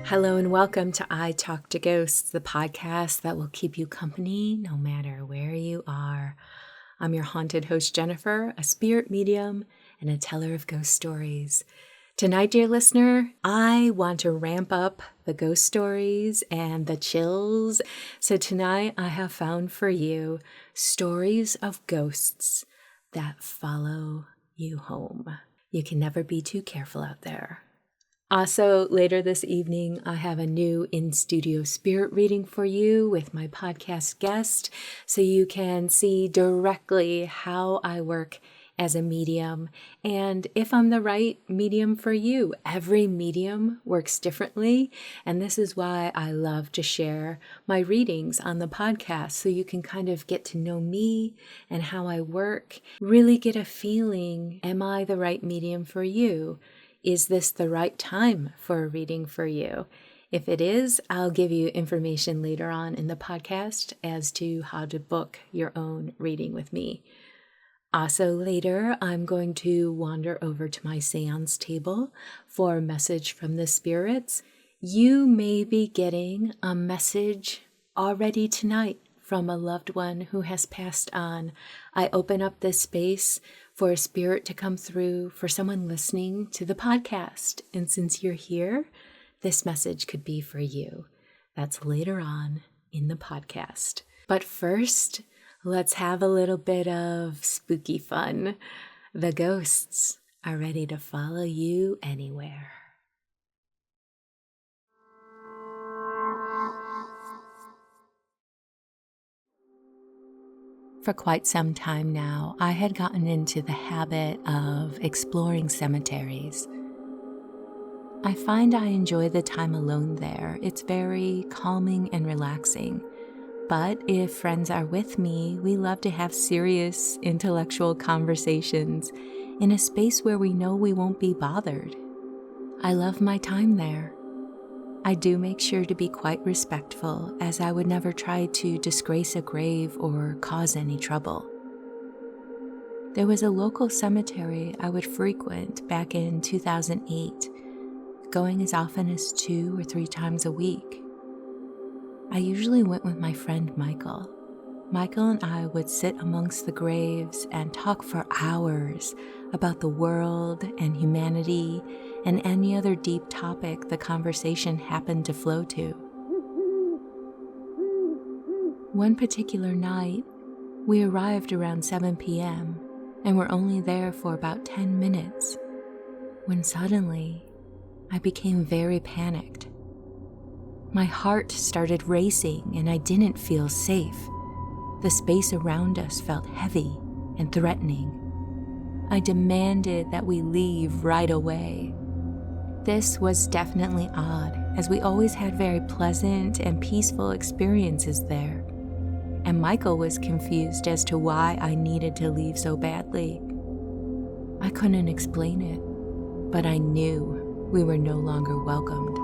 Hello and welcome to I Talk to Ghosts, the podcast that will keep you company no matter where you are. I'm your haunted host, Jennifer, a spirit medium and a teller of ghost stories. Tonight, dear listener, I want to ramp up the ghost stories and the chills. So tonight I have found for you stories of ghosts that follow you home. You can never be too careful out there. Also, later this evening, I have a new in-studio spirit reading for you with my podcast guest, so you can see directly how I work as a medium and if I'm the right medium for you. Every medium works differently, and this is why I love to share my readings on the podcast, so you can kind of get to know me and how I work, really get a feeling, am I the right medium for you? Is this the right time for a reading for you? If it is, I'll give you information later on in the podcast as to how to book your own reading with me. Also later, I'm going to wander over to my seance table for a message from the spirits. You may be getting a message already tonight from a loved one who has passed on. I open up this space for a spirit to come through for someone listening to the podcast. And since you're here, this message could be for you. That's later on in the podcast. But first, let's have a little bit of spooky fun. The ghosts are ready to follow you anywhere. For quite some time now, I had gotten into the habit of exploring cemeteries. I find I enjoy the time alone there. It's very calming and relaxing. But if friends are with me, we love to have serious intellectual conversations in a space where we know we won't be bothered. I love my time there. I do make sure to be quite respectful, as I would never try to disgrace a grave or cause any trouble. There was a local cemetery I would frequent back in 2008, going as often as 2 or 3 times a week. I usually went with my friend Michael. Michael and I would sit amongst the graves and talk for hours about the world and humanity and any other deep topic the conversation happened to flow to. One particular night, we arrived around 7 p.m. and were only there for about 10 minutes when suddenly I became very panicked. My heart started racing and I didn't feel safe. The space around us felt heavy and threatening. I demanded that we leave right away. This was definitely odd, as we always had very pleasant and peaceful experiences there. And Michael was confused as to why I needed to leave so badly. I couldn't explain it, but I knew we were no longer welcomed.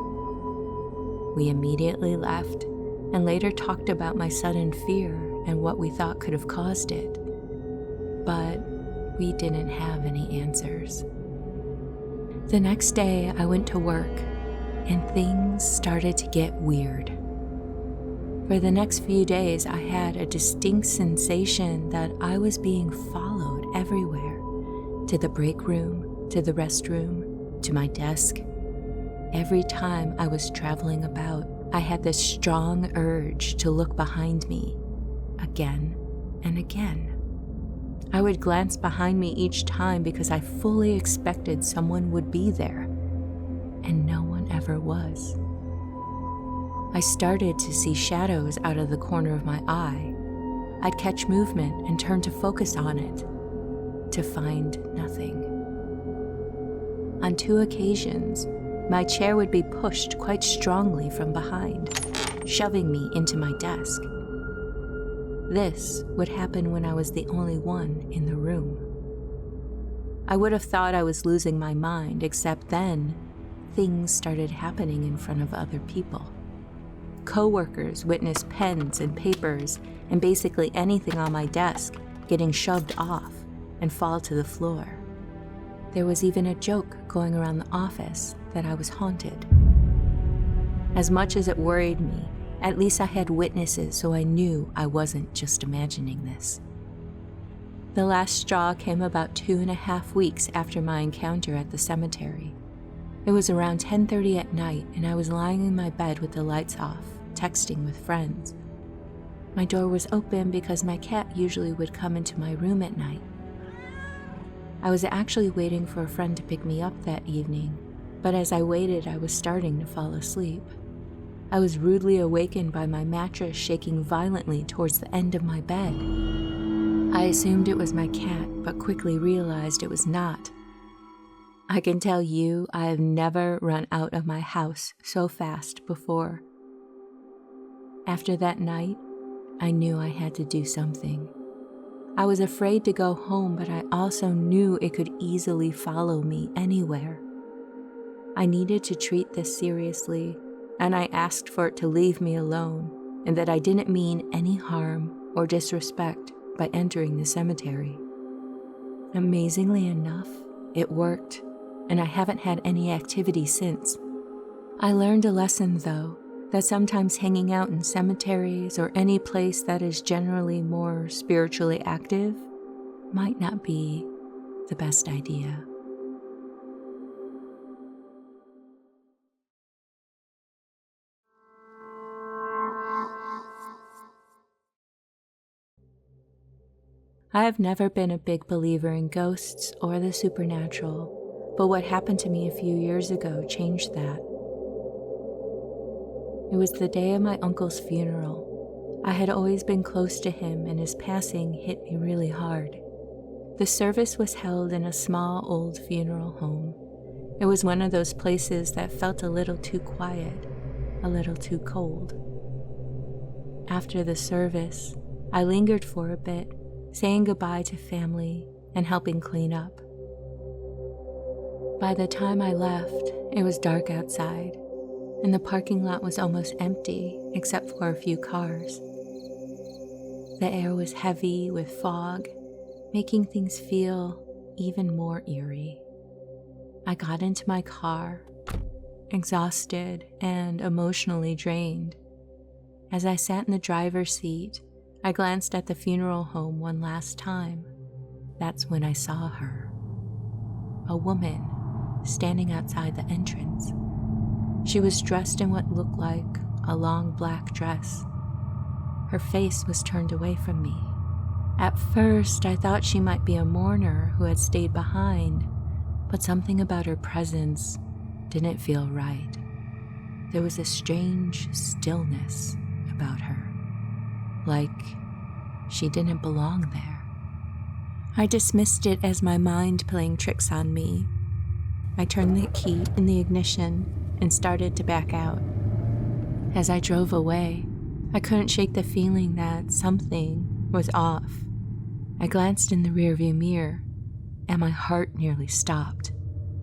We immediately left and later talked about my sudden fear and what we thought could have caused it. But we didn't have any answers. The next day, I went to work, and things started to get weird. For the next few days, I had a distinct sensation that I was being followed everywhere, to the break room, to the restroom, to my desk. Every time I was traveling about, I had this strong urge to look behind me, again and again. I would glance behind me each time because I fully expected someone would be there, and no one ever was. I started to see shadows out of the corner of my eye. I'd catch movement and turn to focus on it, to find nothing. On 2 occasions, my chair would be pushed quite strongly from behind, shoving me into my desk. This would happen when I was the only one in the room. I would have thought I was losing my mind, except then things started happening in front of other people. Coworkers witnessed pens and papers and basically anything on my desk getting shoved off and fall to the floor. There was even a joke going around the office that I was haunted. As much as it worried me, at least I had witnesses, so I knew I wasn't just imagining this. The last straw came about 2.5 weeks after my encounter at the cemetery. It was around 10:30 at night, and I was lying in my bed with the lights off, texting with friends. My door was open because my cat usually would come into my room at night. I was actually waiting for a friend to pick me up that evening, but as I waited, I was starting to fall asleep. I was rudely awakened by my mattress shaking violently towards the end of my bed. I assumed it was my cat, but quickly realized it was not. I can tell you, I have never run out of my house so fast before. After that night, I knew I had to do something. I was afraid to go home, but I also knew it could easily follow me anywhere. I needed to treat this seriously, and I asked for it to leave me alone, and that I didn't mean any harm or disrespect by entering the cemetery. Amazingly enough, it worked, and I haven't had any activity since. I learned a lesson, though, that sometimes hanging out in cemeteries or any place that is generally more spiritually active might not be the best idea. I have never been a big believer in ghosts or the supernatural, but what happened to me a few years ago changed that. It was the day of my uncle's funeral. I had always been close to him, and his passing hit me really hard. The service was held in a small old funeral home. It was one of those places that felt a little too quiet, a little too cold. After the service, I lingered for a bit, saying goodbye to family and helping clean up. By the time I left, it was dark outside, and the parking lot was almost empty except for a few cars. The air was heavy with fog, making things feel even more eerie. I got into my car, exhausted and emotionally drained. As I sat in the driver's seat, I glanced at the funeral home one last time. That's when I saw her. A woman standing outside the entrance. She was dressed in what looked like a long black dress. Her face was turned away from me. At first, I thought she might be a mourner who had stayed behind, but something about her presence didn't feel right. There was a strange stillness about her, like she didn't belong there. I dismissed it as my mind playing tricks on me. I turned the key in the ignition and started to back out. As I drove away, I couldn't shake the feeling that something was off. I glanced in the rearview mirror, and my heart nearly stopped.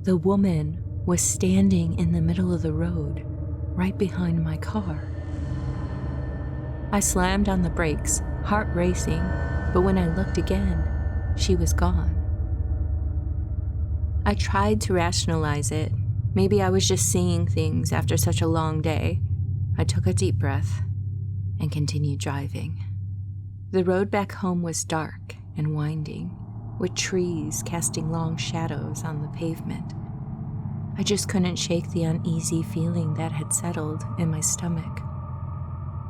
The woman was standing in the middle of the road, right behind my car. I slammed on the brakes, heart racing, but when I looked again, she was gone. I tried to rationalize it. Maybe I was just seeing things after such a long day. I took a deep breath and continued driving. The road back home was dark and winding, with trees casting long shadows on the pavement. I just couldn't shake the uneasy feeling that had settled in my stomach.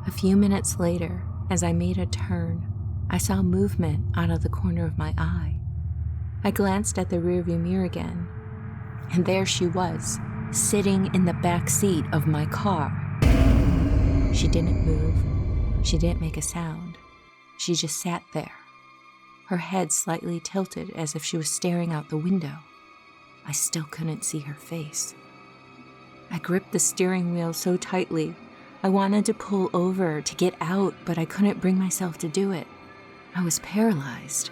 A few minutes later, as I made a turn, I saw movement out of the corner of my eye. I glanced at the rearview mirror again, and there she was, sitting in the back seat of my car. She didn't move. She didn't make a sound. She just sat there, her head slightly tilted as if she was staring out the window. I still couldn't see her face. I gripped the steering wheel so tightly. I wanted to pull over to get out, but I couldn't bring myself to do it. I was paralyzed.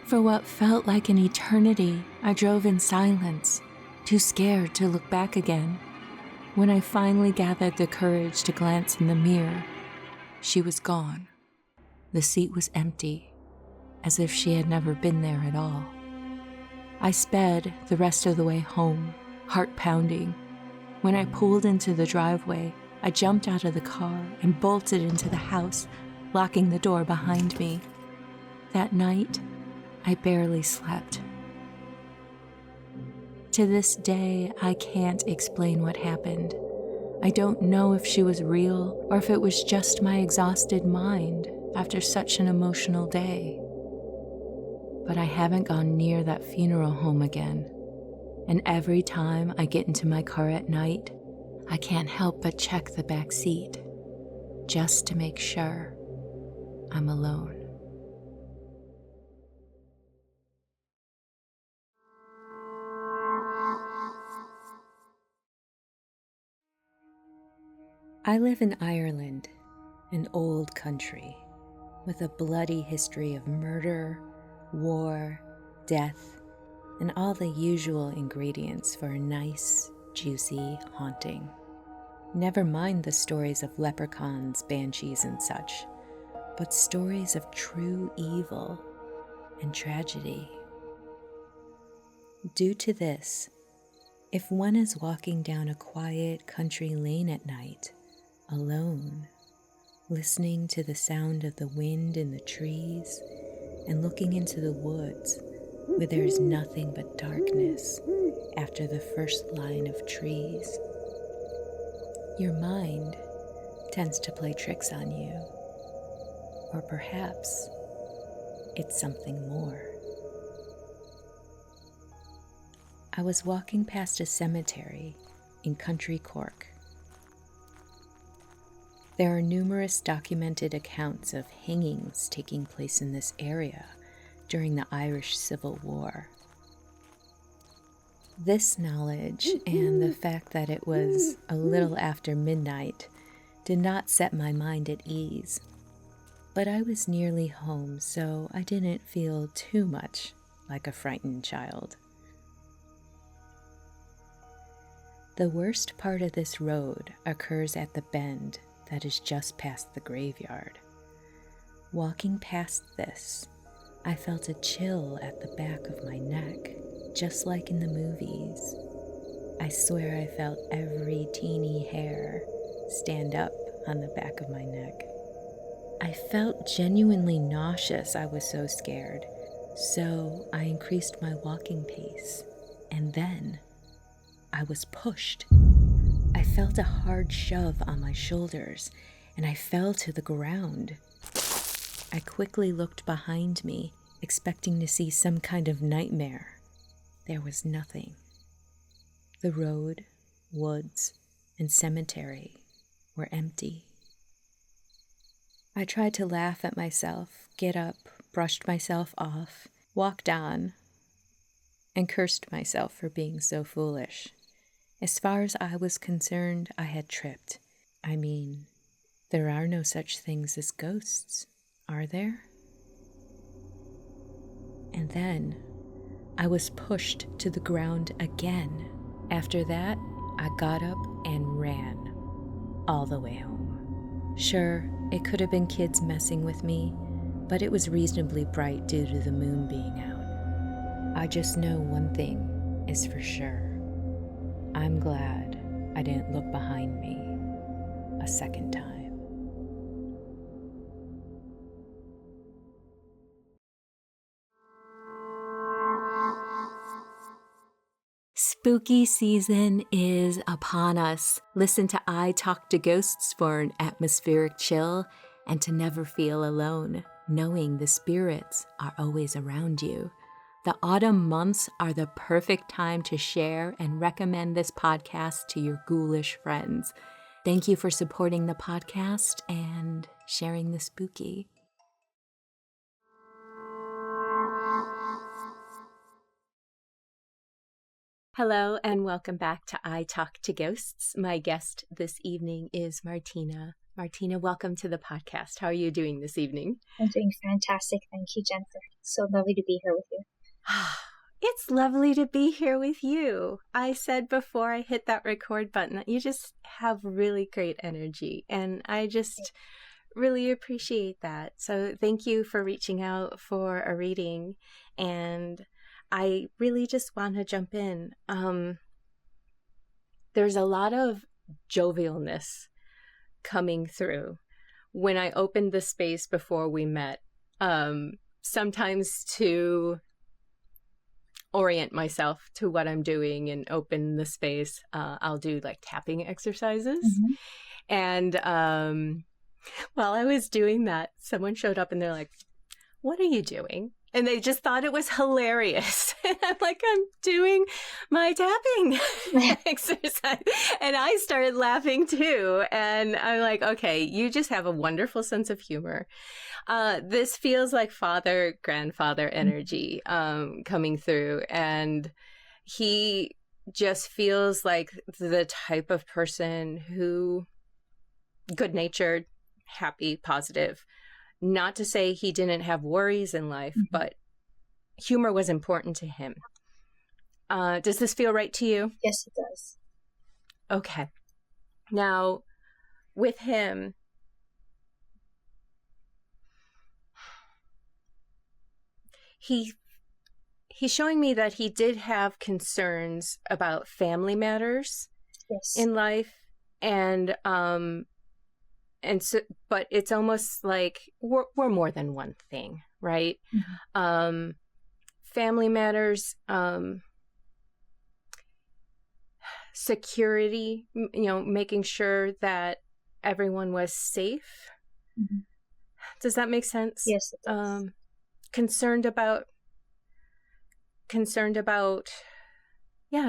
For what felt like an eternity, I drove in silence, too scared to look back again. When I finally gathered the courage to glance in the mirror, she was gone. The seat was empty, as if she had never been there at all. I sped the rest of the way home, heart pounding. When I pulled into the driveway, I jumped out of the car and bolted into the house, locking the door behind me. That night, I barely slept. To this day, I can't explain what happened. I don't know if she was real or if it was just my exhausted mind after such an emotional day. But I haven't gone near that funeral home again. And every time I get into my car at night, I can't help but check the back seat just to make sure I'm alone. I live in Ireland, an old country with a bloody history of murder, war, death, and all the usual ingredients for a nice, juicy haunting. Never mind the stories of leprechauns, banshees, and such, but stories of true evil and tragedy. Due to this, if one is walking down a quiet country lane at night, alone, listening to the sound of the wind in the trees and looking into the woods where there is nothing but darkness after the first line of trees, your mind tends to play tricks on you. Or perhaps it's something more. I was walking past a cemetery in County Cork. There are numerous documented accounts of hangings taking place in this area during the Irish Civil War. This knowledge and the fact that it was a little after midnight did not set my mind at ease. But I was nearly home, so I didn't feel too much like a frightened child. The worst part of this road occurs at the bend that is just past the graveyard. Walking past this, I felt a chill at the back of my neck, just like in the movies. I swear I felt every teeny hair stand up on the back of my neck. I felt genuinely nauseous. I was so scared. So I increased my walking pace, and then I was pushed. I felt a hard shove on my shoulders, and I fell to the ground. I quickly looked behind me, expecting to see some kind of nightmare. There was nothing. The road, woods, and cemetery were empty. I tried to laugh at myself, get up, brushed myself off, walked on, and cursed myself for being so foolish. As far as I was concerned, I had tripped. I mean, there are no such things as ghosts, are there? And then I was pushed to the ground again. After that, I got up and ran all the way home. Sure, it could have been kids messing with me, but it was reasonably bright due to the moon being out. I just know one thing is for sure. I'm glad I didn't look behind me a second time. Spooky season is upon us. Listen to I Talk to Ghosts for an atmospheric chill and to never feel alone, knowing the spirits are always around you. The autumn months are the perfect time to share and recommend this podcast to your ghoulish friends. Thank you for supporting the podcast and sharing the spooky. Hello and welcome back to I Talk to Ghosts. My guest this evening is Martina. Martina, welcome to the podcast. How are you doing this evening? I'm doing fantastic. Thank you, Jennifer. So lovely to be here with you. It's lovely to be here with you. I said before I hit that record button that you just have really great energy, and I just really appreciate that. So thank you for reaching out for a reading, and I really just want to jump in. there's a lot of jovialness coming through. When I opened the space before we met, sometimes to orient myself to what I'm doing and open the space, I'll do like tapping exercises. Mm-hmm. And while I was doing that, someone showed up and they're like, "What are you doing?" And they just thought it was hilarious. And I'm like, "I'm doing my tapping exercise." And I started laughing too. And I'm like, okay, you just have a wonderful sense of humor. This feels like father, grandfather energy coming through. And he just feels like the type of person who, good-natured, happy, positive. Not to say he didn't have worries in life, but humor was important to him. Does this feel right to you? Yes, it does. Okay. Now, with him, he's showing me that he did have concerns about family matters in life, and so, but it's almost like we're more than one thing, right? Mm-hmm. Family matters, security, making sure that everyone was safe. Mm-hmm. Does that make sense? Yes, it does. Concerned about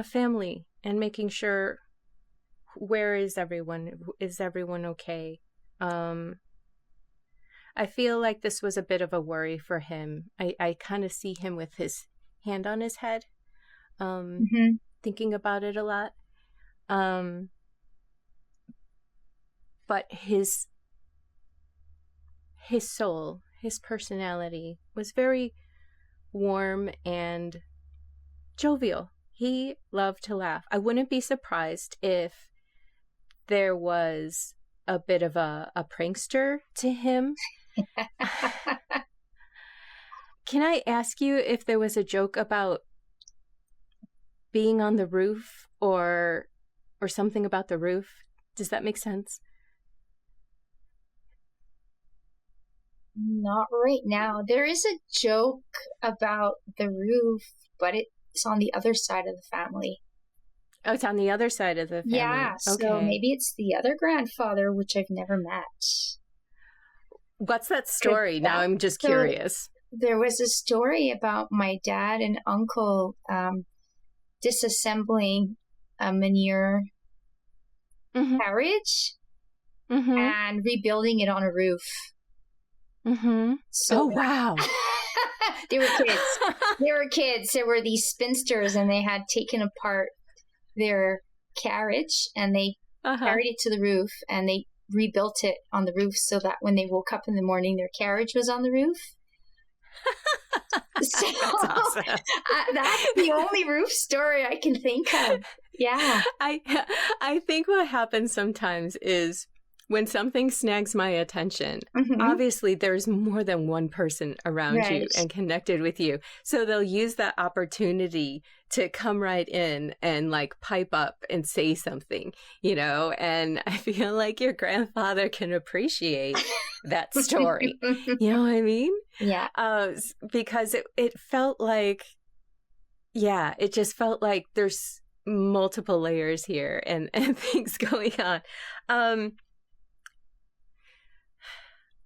family and making sure, where is everyone? Is everyone okay? I feel like this was a bit of a worry for him. I kind of see him with his hand on his head, thinking about it a lot. But his soul, his personality was very warm and jovial. He loved to laugh. I wouldn't be surprised if there was a bit of a prankster to him. Can I ask you if there was a joke about being on the roof or something about the roof? Does that make sense? Not right now. There is a joke about the roof, but it's on the other side of the family. Oh, it's on the other side of the family. Yeah, so maybe it's the other grandfather, which I've never met. What's that story? Now I'm just curious. There was a story about my dad and uncle disassembling a manure carriage and rebuilding it on a roof. So, wow. They were kids. There were these spinsters, and they had taken apart their carriage, and they carried it to the roof, and they rebuilt it on the roof so that when they woke up in the morning, their carriage was on the roof. So, that's awesome. That's the only roof story I can think of. Yeah. I think what happens sometimes is when something snags my attention, obviously there's more than one person around you and connected with you. So they'll use that opportunity to come right in and like pipe up and say something, and I feel like your grandfather can appreciate that story. You know what I mean? Yeah. Because it felt like, it just felt like there's multiple layers here and things going on.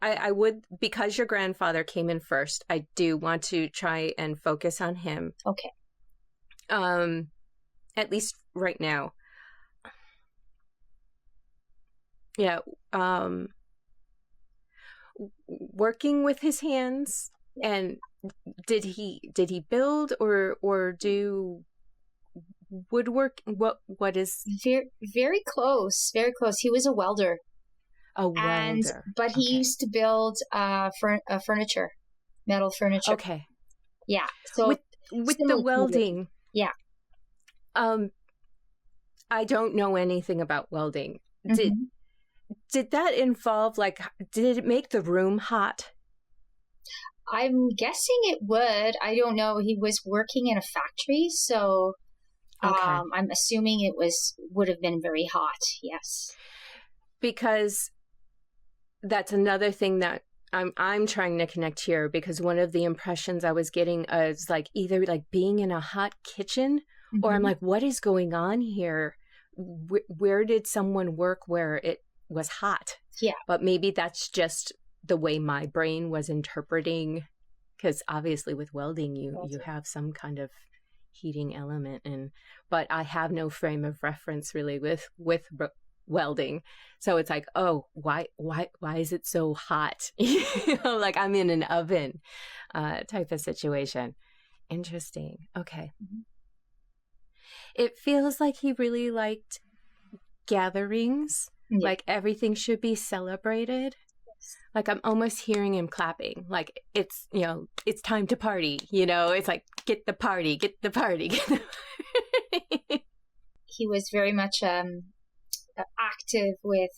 I would, because your grandfather came in first, I do want to try and focus on him. Okay. At least right now. Yeah. Working with his hands, and did he build or do woodwork? What is very, very close, very close. He was a welder. A welder. But he used to build furniture, metal furniture. Okay. Yeah. So with the welding. Yeah. I don't know anything about welding. Did that involve, did it make the room hot? I'm guessing it would. I don't know. He was working in a factory, so Okay. I'm assuming it would have been very hot. Yes. Because that's another thing that I'm trying to connect here, because one of the impressions I was getting is like either like being in a hot kitchen, or I'm like, what is going on here? Where did someone work where it was hot? Yeah. But maybe that's just the way my brain was interpreting, because obviously with welding, you have some kind of heating element, but I have no frame of reference really with welding. So it's like, oh, why is it so hot? Like I'm in an oven type of situation. Interesting. Okay. It feels like he really liked gatherings. Yeah. Like everything should be celebrated. Yes. Like I'm almost hearing him clapping. Like it's, it's time to party. It's like, get the party, get the party, get the party. He was very much active with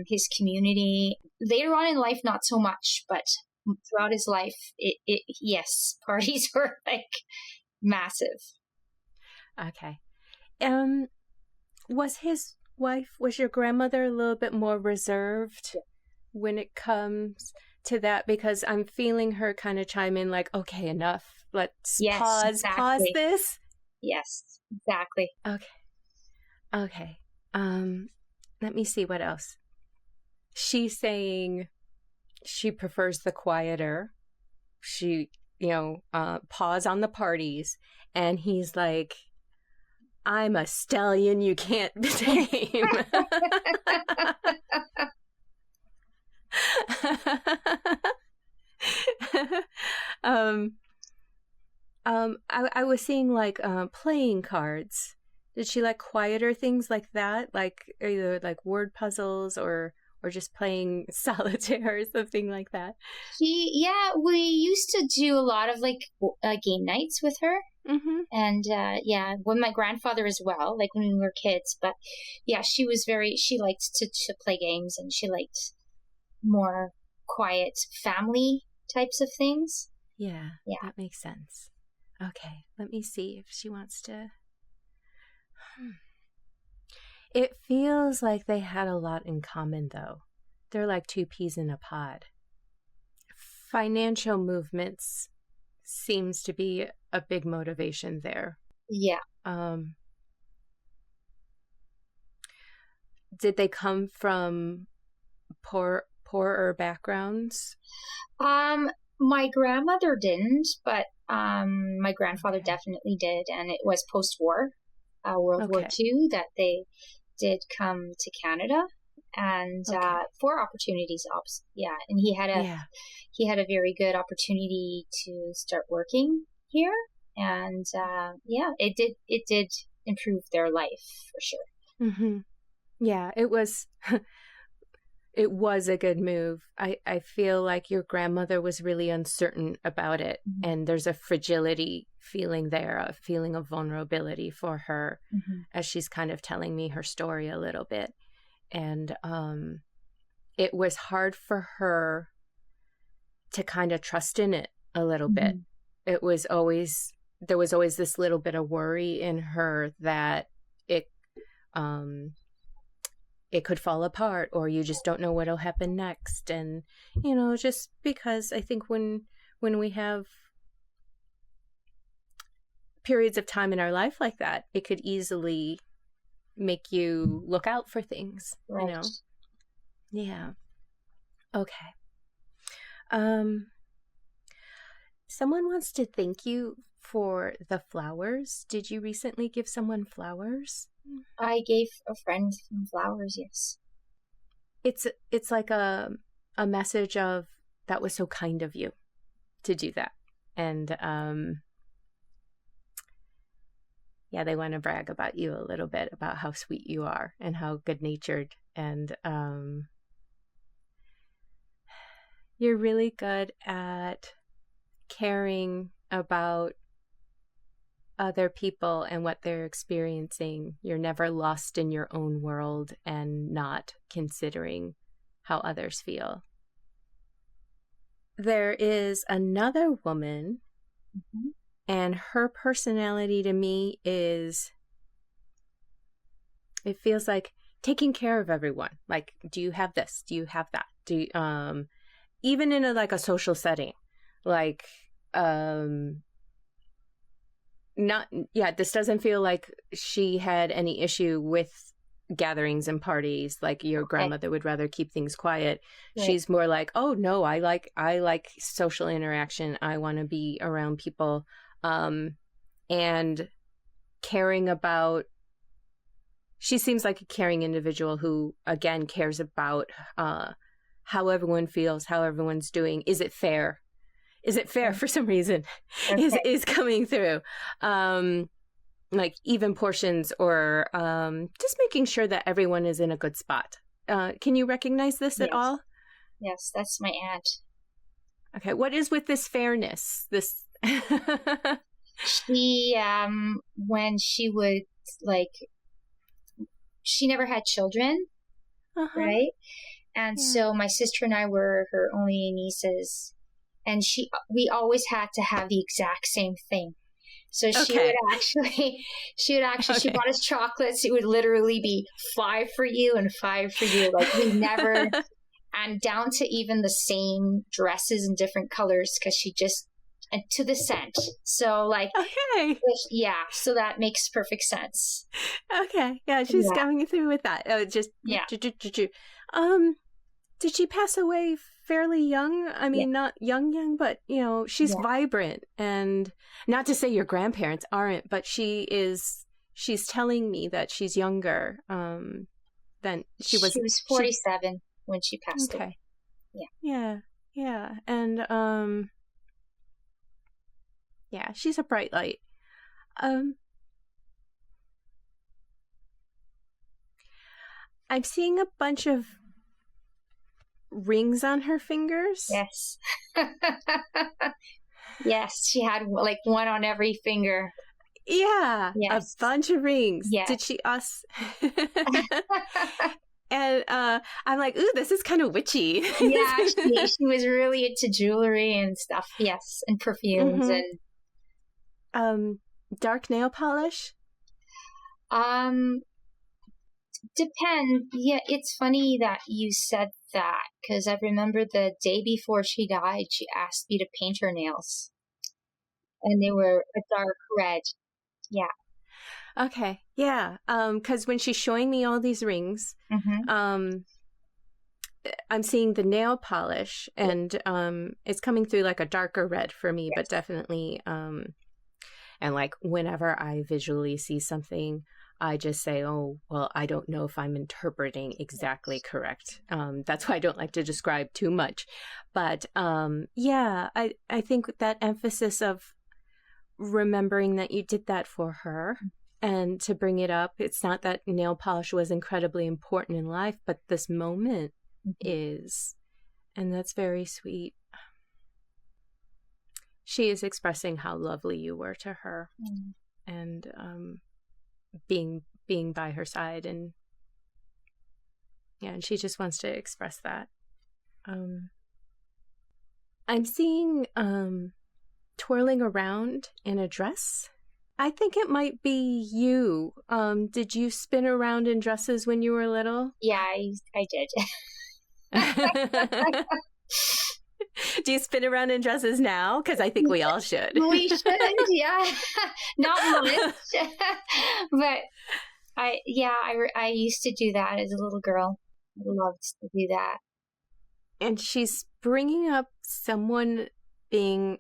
his community. Later on in life, not so much, but throughout his life, yes, parties were like massive. Okay. Was your grandmother a little bit more reserved when it comes to that? Because I'm feeling her kind of chime in like, okay, enough. Let's pause this. Yes, exactly. Okay. Let me see what else. She's saying she prefers the quieter. She, pause on the parties. And he's like, I'm a stallion you can't tame. I was seeing like playing cards. Did she like quieter things like that? Like either like word puzzles or just playing solitaire or something like that? We used to do a lot of like game nights with her. Mm-hmm. And with my grandfather as well, like when we were kids. But yeah, she liked to play games, and she liked more quiet family types of things. Yeah, that makes sense. Okay, let me see if she wants to. It feels like they had a lot in common, though. They're like two peas in a pod. Financial movements seems to be a big motivation there. Yeah. Did they come from poorer backgrounds? My grandmother didn't, but my grandfather definitely did, and it was post-war, World War II, that they did come to Canada, and for opportunities. And he had a very good opportunity to start working here, and it did improve their life for sure. Mm-hmm. Yeah, it was. It was a good move. I feel like your grandmother was really uncertain about it. Mm-hmm. And there's a fragility feeling there, a feeling of vulnerability for her, as she's kind of telling me her story a little bit. And it was hard for her to kind of trust in it a little bit. There was always this little bit of worry in her that it could fall apart, or you just don't know what'll happen next. And, just because I think when we have periods of time in our life like that, it could easily make you look out for things, right. Yeah. Okay. Someone wants to thank you for the flowers. Did you recently give someone flowers? I gave a friend some flowers, yes. It's like a message of, that was so kind of you to do that. And they want to brag about you a little bit, about how sweet you are and how good-natured. And you're really good at caring about other people and what they're experiencing. You're never lost in your own world and not considering how others feel. There is another woman, and her personality to me is It feels like taking care of everyone. Like, do you have this? Do you have that? Do you, even in a social setting, like, this doesn't feel like she had any issue with gatherings and parties. Like your grandmother would rather keep things quiet. Right. She's more like, oh no, I like social interaction. I want to be around people, and caring about. She seems like a caring individual who, again, cares about how everyone feels, how everyone's doing. Is it fair? Is it fair for some reason? Is coming through. Like even portions, or just making sure that everyone is in a good spot. Can you recognize this at all? Yes, that's my aunt. Okay, what is with this fairness? This she, when she would she never had children, right? And so my sister and I were her only nieces, and we always had to have the exact same thing. So she would actually, she bought us chocolates. It would literally be 5 for you and 5 for you. Like we never, and down to even the same dresses in different colors, because she just, and to the scent. So so that makes perfect sense. Okay. Yeah. She's coming through with that. Did she pass away fairly young? I mean, not young, but she's vibrant, and not to say your grandparents aren't, but she's telling me that she's younger than she was. She was 47 when she passed away. Yeah. And she's a bright light. I'm seeing a bunch of rings on her fingers. Yes. Yes, she had one on every finger. Yeah. Yes. A bunch of rings. Yes. Did she And I'm like, ooh, this is kind of witchy. Yeah, she was really into jewelry and stuff. Yes, and perfumes and dark nail polish. Depend. Yeah, it's funny that you said that, because I remember the day before she died, she asked me to paint her nails, and they were a dark red. Yeah. Okay. Yeah. Because when she's showing me all these rings, I'm seeing the nail polish, and it's coming through like a darker red for me, but definitely. And like whenever I visually see something, I just say, oh, well, I don't know if I'm interpreting exactly correct. That's why I don't like to describe too much. But I think that emphasis of remembering that you did that for her and to bring it up. It's not that nail polish was incredibly important in life, but this moment is. And that's very sweet. She is expressing how lovely you were to her and being by her side, and and she just wants to express that. I'm seeing twirling around in a dress. I think it might be you. Did you spin around in dresses when you were little? Yeah, I did. Do you spin around in dresses now? Because I think we all should. We should, yeah. Not much. But I used to do that as a little girl. I loved to do that. And she's bringing up someone being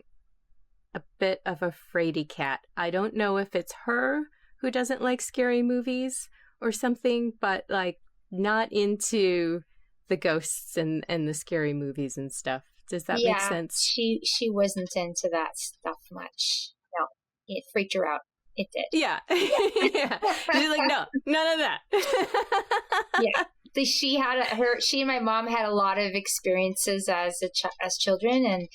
a bit of a fraidy cat. I don't know if it's her who doesn't like scary movies or something, but like not into the ghosts and the scary movies and stuff. Does that make sense? She wasn't into that stuff much. No, it freaked her out. It did. Yeah. Yeah. She's like, no, none of that. Yeah. She and my mom had a lot of experiences as children, and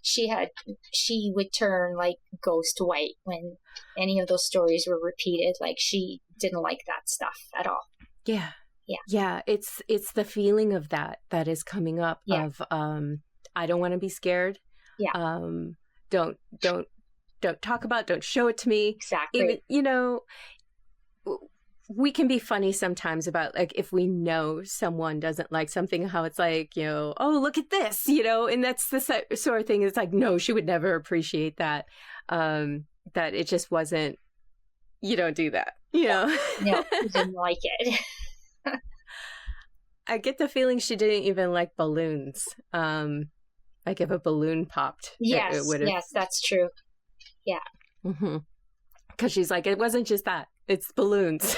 she would turn like ghost white when any of those stories were repeated. Like she didn't like that stuff at all. Yeah. Yeah. Yeah. It's the feeling of that is coming up of, I don't want to be scared. Yeah. Don't talk about, don't show it to me. Exactly. Even, we can be funny sometimes about like if we know someone doesn't like something, how it's like, oh, look at this, and that's the sort of thing. It's like, no, she would never appreciate that. That it just wasn't, you don't do that, No, she didn't like it. I get the feeling she didn't even like balloons. Like if a balloon popped, it would have. Yes, that's true. Yeah. Mm-hmm. Because she's like, it wasn't just that, it's balloons.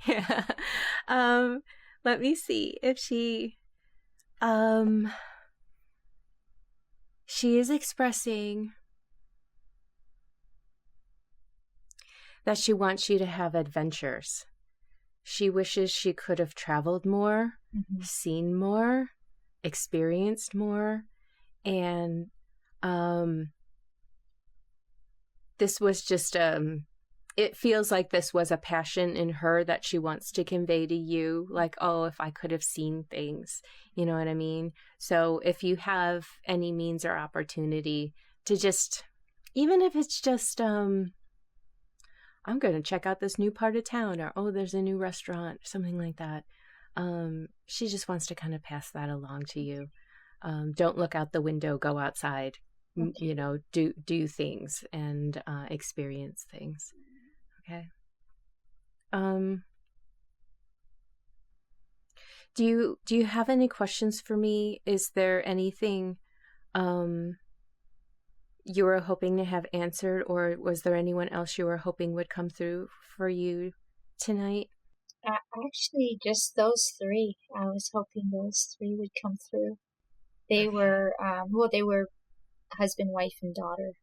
Yeah. Let me see if she is expressing that she wants you to have adventures. She wishes she could have traveled more, seen more, experienced more, and this was just it feels like this was a passion in her that she wants to convey to you, like, oh, if I could have seen things, you know what I mean? So if you have any means or opportunity to just, even if it's just I'm going to check out this new part of town, or oh, there's a new restaurant, something like that. She just wants to kind of pass that along to you. Don't look out the window, go outside. Do things and experience things. Okay. Do you have any questions for me? Is there anything you were hoping to have answered, or was there anyone else you were hoping would come through for you tonight? Actually, just those three. I was hoping those three would come through. They were they were husband, wife, and daughter.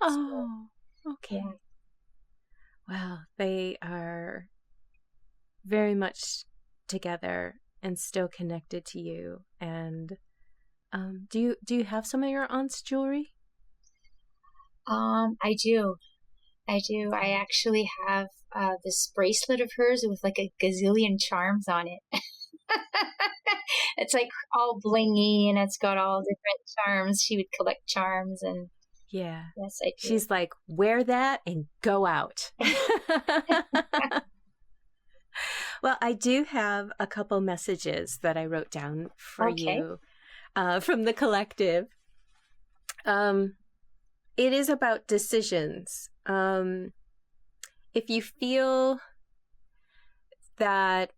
Oh, okay. Yeah. Wow, they are very much together and still connected to you. And do you have some of your aunt's jewelry? I do. I actually have this bracelet of hers with like a gazillion charms on it. It's like all blingy and it's got all different charms. She would collect charms and yeah. Yes, I do. She's like, wear that and go out. Well, I do have a couple messages that I wrote down for you from the collective. It is about decisions. If you feel that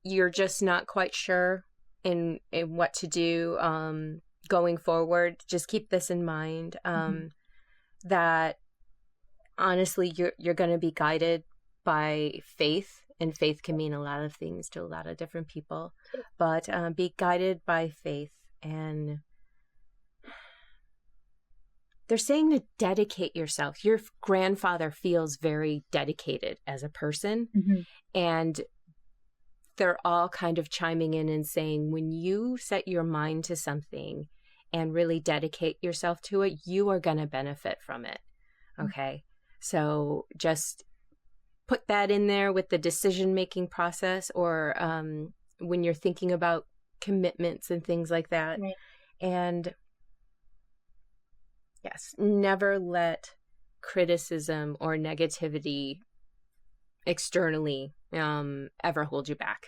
you're just not quite sure in what to do going forward, just keep this in mind, that honestly you're going to be guided by faith, and faith can mean a lot of things to a lot of different people, but be guided by faith. And they're saying to dedicate yourself. Your grandfather feels very dedicated as a person, and they're all kind of chiming in and saying, when you set your mind to something and really dedicate yourself to it, you are going to benefit from it. Okay. So just put that in there with the decision-making process, or when you're thinking about commitments and things like that. Right. And yes, never let criticism or negativity externally ever hold you back.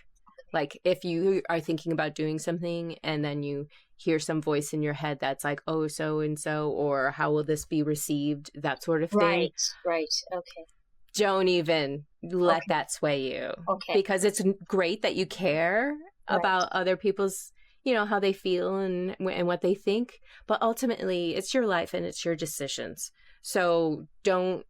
Like if you are thinking about doing something and then you hear some voice in your head that's like, oh, so and so, or how will this be received, that sort of thing. Right. Okay. Don't even let that sway you. Okay. Because it's great that you care about other people's, how they feel and what they think, but ultimately it's your life and it's your decisions. So don't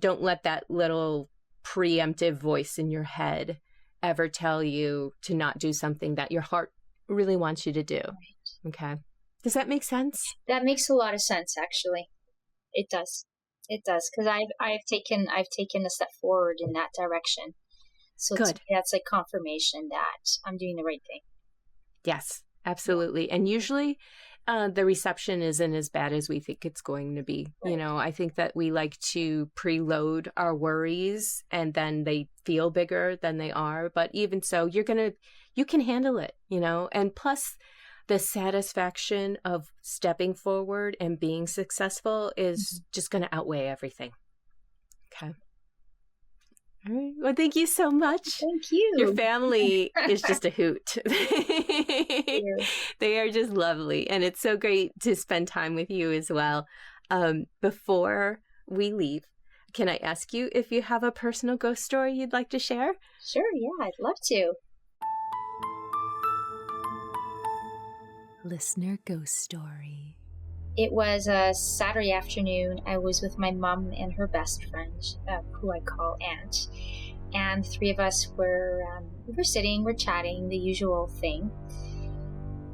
let that little preemptive voice in your head ever tell you to not do something that your heart really wants you to do. Right. Okay. Does that make sense? That makes a lot of sense, actually. It does. It does. Because I've taken a step forward in that direction. So good. That's like confirmation that I'm doing the right thing. Yes, absolutely. Yeah. And usually the reception isn't as bad as we think it's going to be. Right. I think that we like to preload our worries and then they feel bigger than they are. But even so, you can handle it, and plus the satisfaction of stepping forward and being successful is just going to outweigh everything. Okay. All right. Well, thank you so much. Thank you. Your family is just a hoot. They are just lovely. And it's so great to spend time with you as well. Before we leave, can I ask you if you have a personal ghost story you'd like to share? Sure, yeah, I'd love to. Listener ghost story. It was a Saturday afternoon. I was with my mom and her best friend, who I call Aunt. And 3 of us were sitting, we're chatting, the usual thing.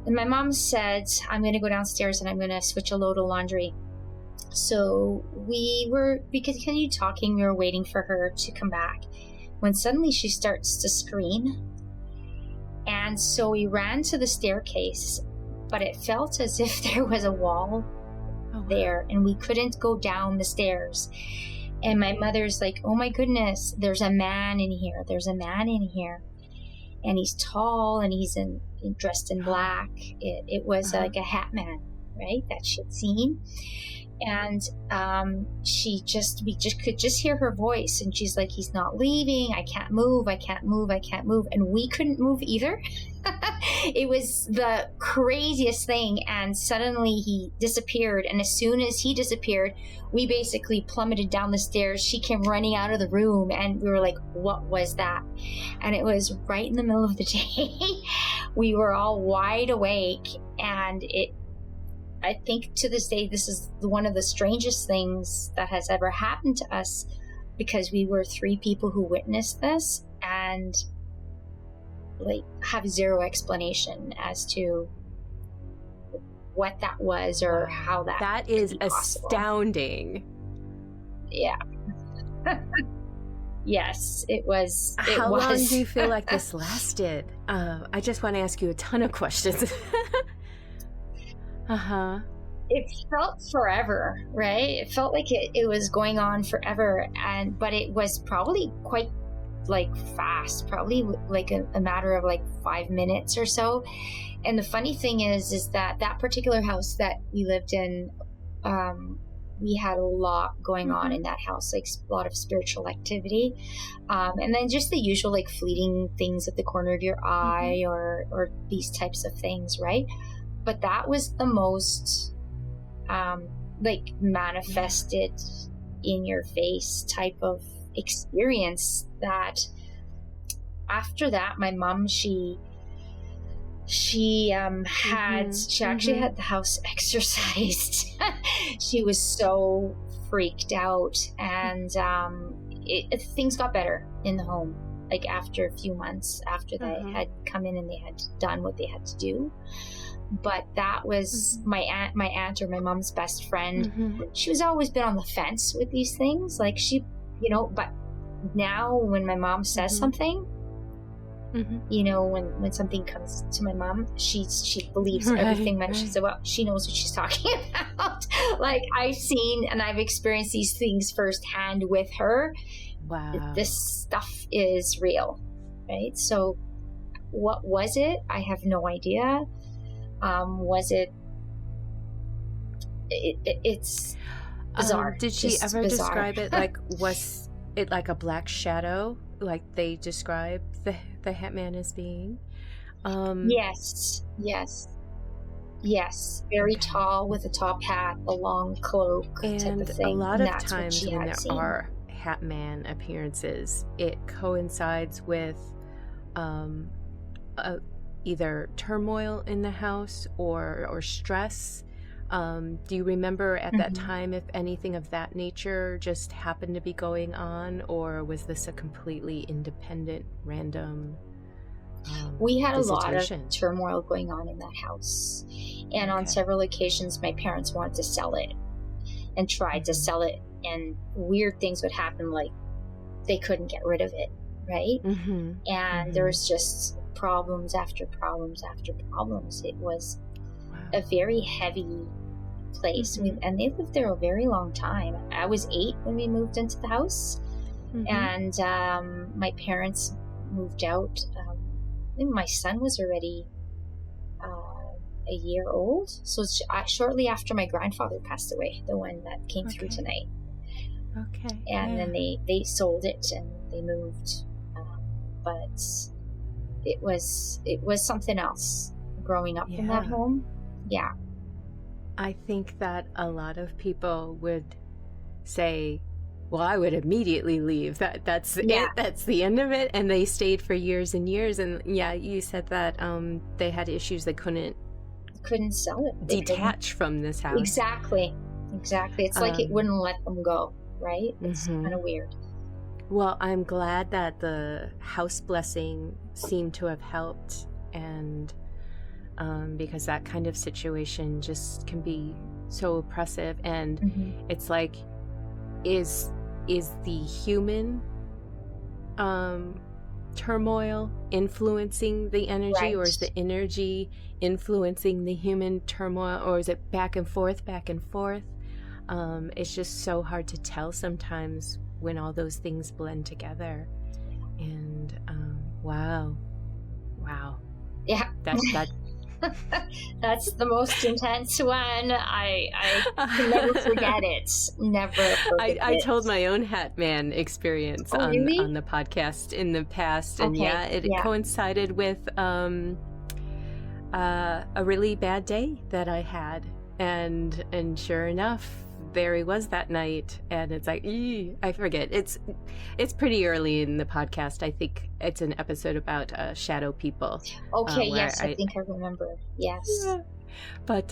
And my mom said, I'm going to go downstairs and I'm going to switch a load of laundry. So we continued talking. We were waiting for her to come back when suddenly she starts to scream. And so we ran to the staircase, but it felt as if there was a wall there and we couldn't go down the stairs. And my mother's like, oh my goodness, there's a man in here. There's a man in here. And he's tall and he's dressed in black. It was like a hat man, right? That she'd seen. And we could just hear her voice. And she's like, he's not leaving. I can't move. I can't move. I can't move. And we couldn't move either. It was the craziest thing. And suddenly he disappeared. And as soon as he disappeared, we basically plummeted down the stairs. She came running out of the room and we were like, what was that? And it was right in the middle of the day. We were all wide awake. And I think to this day, this is one of the strangest things that has ever happened to us, because we were 3 people who witnessed this and have zero explanation as to what that was or how that is astounding. Yeah. Yes, it was. How long do you feel like this lasted? I just want to ask you a ton of questions. It felt forever, right? It felt like it was going on forever, but it was probably quite fast, probably like a matter of 5 minutes or so. And the funny thing is that particular house that we lived in, we had a lot going on in that house, a lot of spiritual activity, and then just the usual fleeting things at the corner of your eye or these types of things, right? But that was the most manifested in your face type of experience. That after that, my mom, she actually had the house exorcised. She was so freaked out, and things got better in the home. After a few months after they had come in and they had done what they had to do. But that was my aunt or my mom's best friend. She was always been on the fence with these things. But now when my mom says something, when something comes to my mom, she believes everything that she said. Well, she knows what she's talking about. I've seen and I've experienced these things firsthand with her. Wow. This stuff is real, right? So what was it? I have no idea. Was it? It's bizarre. Did she ever describe it was it like a black shadow, like they describe the Hitman as being? Yes. Very tall with a top hat, a long cloak, and type of thing. A lot of times when there are Hatman appearances, it coincides with either turmoil in the house or stress. Do you remember at that time if anything of that nature just happened to be going on, or was this a completely independent, random we had visitation? A lot of turmoil going on in that house, and on several occasions my parents wanted to sell it and tried to sell it, and weird things would happen, they couldn't get rid of it, right? And there was just problems after problems after problems. It was a very heavy place, and they lived there a very long time. I was 8 when we moved into the house, and my parents moved out. I think my son was already a year old, so shortly after my grandfather passed away, the one that came through tonight. Okay. And then they sold it and they moved. But it was something else growing up in that home. Yeah. I think that a lot of people would say, well, I would immediately leave. That's it. That's the end of it. And they stayed for years and years. And you said that they had issues. They couldn't sell it. Detach from this house. Exactly. It's like it wouldn't let them go, right? It's kind of weird. Well, I'm glad that the house blessing seemed to have helped, and because that kind of situation just can be so oppressive. And it's like, is the human turmoil influencing the energy, or is the energy influencing the human turmoil, or is it back and forth? It's just so hard to tell sometimes when all those things blend together. And wow yeah, that that's the most intense one. I can never forget it. I told my own Hat Man experience on the podcast in the past, and it coincided with a really bad day that I had, and sure enough, there he was that night. And it's like, I forget, it's pretty early in the podcast. I think it's an episode about shadow people. Okay, yes, I think I remember. Yes. But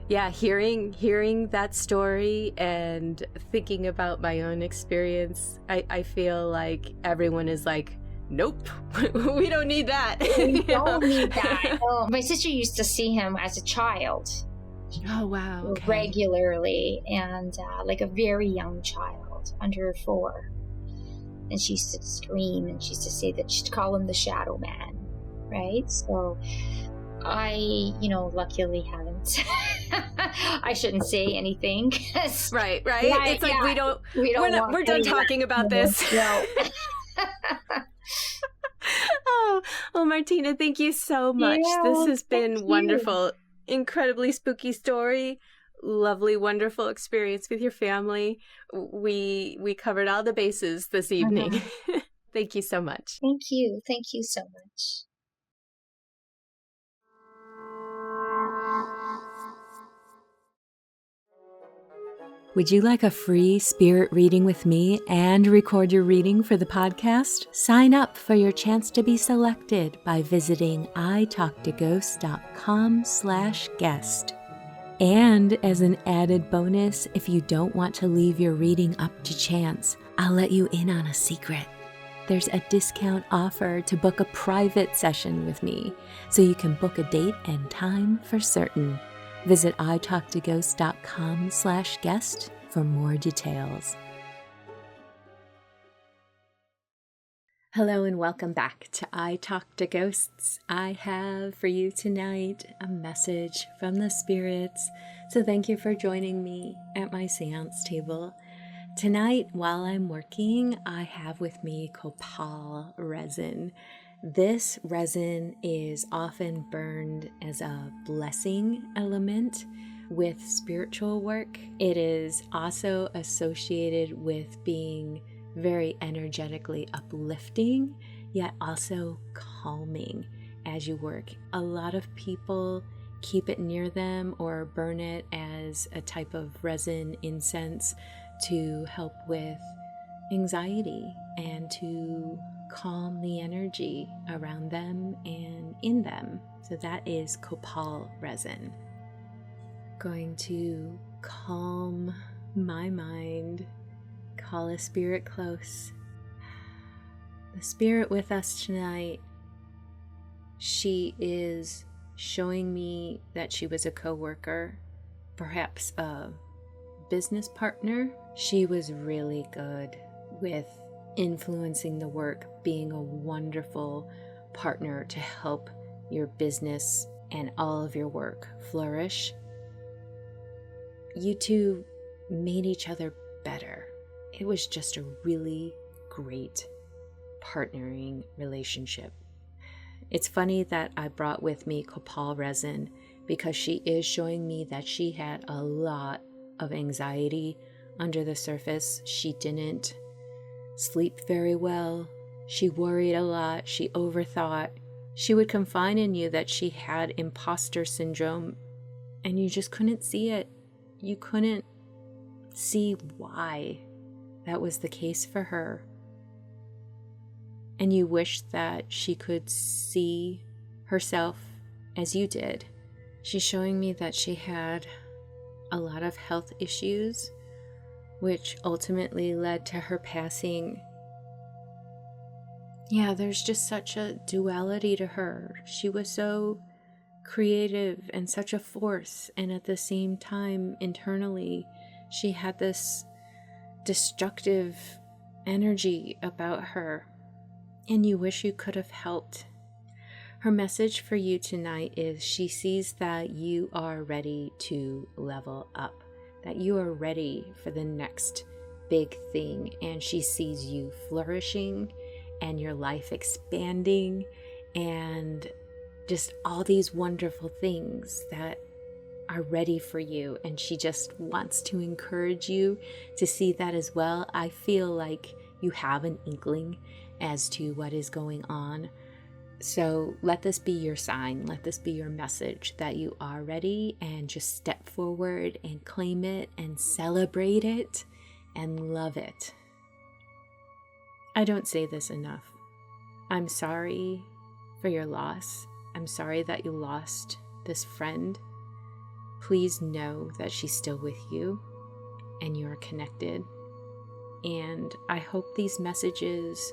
hearing that story and thinking about my own experience, I feel like everyone is like, nope, we don't need that. We don't need that. Oh, my sister used to see him as a child. Oh, wow. Okay. Regularly, and like a very young child, under 4. And she used to scream, and she used to say that she'd call him the Shadow Man, right? So I, luckily haven't. I shouldn't say anything. Right. It's like we're done talking about this. No. Oh, well, Martina, thank you so much. This has been wonderful. Incredibly spooky story. Lovely, wonderful experience with your family. We covered all the bases this evening. Thank you so much. Thank you so much. Would you like a free spirit reading with me and record your reading for the podcast? Sign up for your chance to be selected by visiting italktoghosts.com/guest. And as an added bonus, if you don't want to leave your reading up to chance, I'll let you in on a secret. There's a discount offer to book a private session with me, so you can book a date and time for certain. Visit italktoghosts.com/guest for more details. Hello and welcome back to I Talk to Ghosts. I have for you tonight a message from the spirits, so thank you for joining me at my seance table. Tonight, while I'm working, I have with me copal resin. This resin is often burned as a blessing element with spiritual work. It is also associated with being very energetically uplifting, yet also calming as you work. A lot of people keep it near them or burn it as a type of resin incense to help with anxiety and to calm the energy around them and in them. So that is copal resin. Going to calm my mind, call a spirit close. The spirit with us tonight, she is showing me that she was a coworker, perhaps a business partner. She was really good with influencing the work, being a wonderful partner to help your business and all of your work flourish. You two made each other better. It was just a really great partnering relationship. It's funny that I brought with me copal resin because she is showing me that she had a lot of anxiety under the surface, she didn't sleep very well. She worried a lot. She overthought. She would confide in you that she had imposter syndrome, and you just couldn't see it. You couldn't see why that was the case for her. And you wished that she could see herself as you did. She's showing me that she had a lot of health issues, which ultimately led to her passing. Yeah, there's just such a duality to her. She was so creative and such a force, and at the same time, internally, she had this destructive energy about her, and you wish you could have helped. Her message for you tonight is she sees that you are ready to level up, that you are ready for the next big thing, and she sees you flourishing and your life expanding and just all these wonderful things that are ready for you, and she just wants to encourage you to see that as well. I feel like you have an inkling as to what is going on. So let this be your sign, let this be your message that you are ready, and just step forward and claim it and celebrate it and love it. I don't say this enough. I'm sorry for your loss. I'm sorry that you lost this friend. Please know that she's still with you and you are connected. And I hope these messages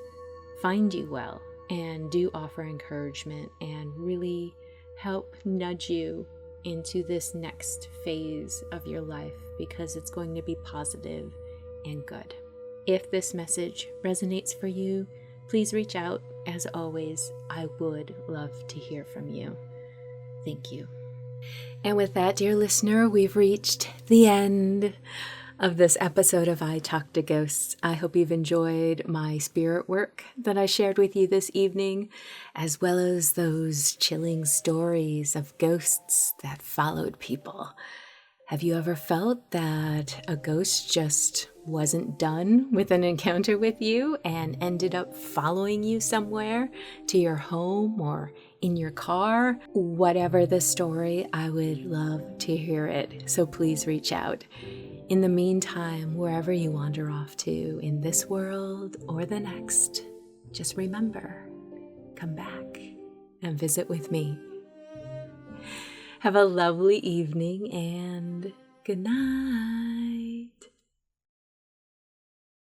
find you well and do offer encouragement and really help nudge you into this next phase of your life, because it's going to be positive and good. If this message resonates for you, please reach out. As always, I would love to hear from you. Thank you. And with that, dear listener, we've reached the end of this episode of I Talk to Ghosts. I hope you've enjoyed my spirit work that I shared with you this evening, as well as those chilling stories of ghosts that followed people. Have you ever felt that a ghost just wasn't done with an encounter with you and ended up following you somewhere to your home or in your car? Whatever the story, I would love to hear it. So please reach out. In the meantime, wherever you wander off to in this world or the next, just remember, come back and visit with me. Have a lovely evening and good night.